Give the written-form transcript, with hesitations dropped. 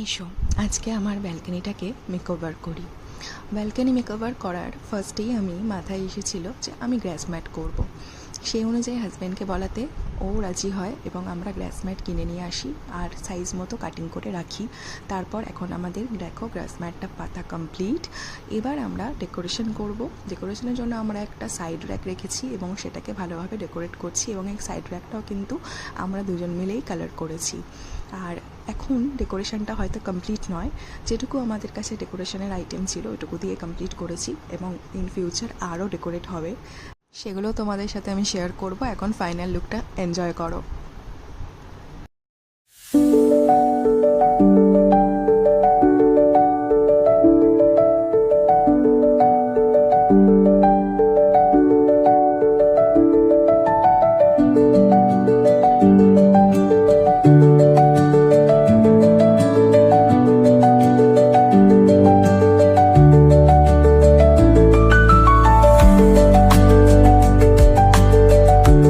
এসো আজকে আমার ব্যালকনিটাকে মেকওভার করি। ব্যালকনি মেকওভার করার ফার্স্টেই আমি মাথায় এসেছিল যে আমি গ্রাস ম্যাট করব। সেই অনুযায়ী হাজব্যান্ডকে বলাতে ও রাজি হয় এবং আমরা গ্রাস ম্যাট কিনে নিয়ে আসি আর সাইজ মতো কাটিং করে রাখি। তারপর এখন আমাদের দেখো গ্রাস ম্যাটটা পাতা কমপ্লিট। এবার আমরা ডেকোরেশন করব। ডেকোরেশনের জন্য আমরা একটা সাইড র্যাক রেখেছি এবং সেটাকে ভালোভাবে ডেকোরেট করছি এবং এই সাইড র্যাকটাও কিন্তু আমরা দুজন মিলেই কালার করেছি। আর এখন ডেকোরেশনটা হয়তো কমপ্লিট নয়, যেটুকু আমাদের কাছে ডেকোরেশনের আইটেম ছিল ওইটুকু দিয়ে কমপ্লিট করেছি এবং ইন ফিউচার আরও ডেকোরেট হবে, সেগুলো তোমাদের সাথে আমি শেয়ার করব। এখন ফাইনাল লুকটা এনজয় করো।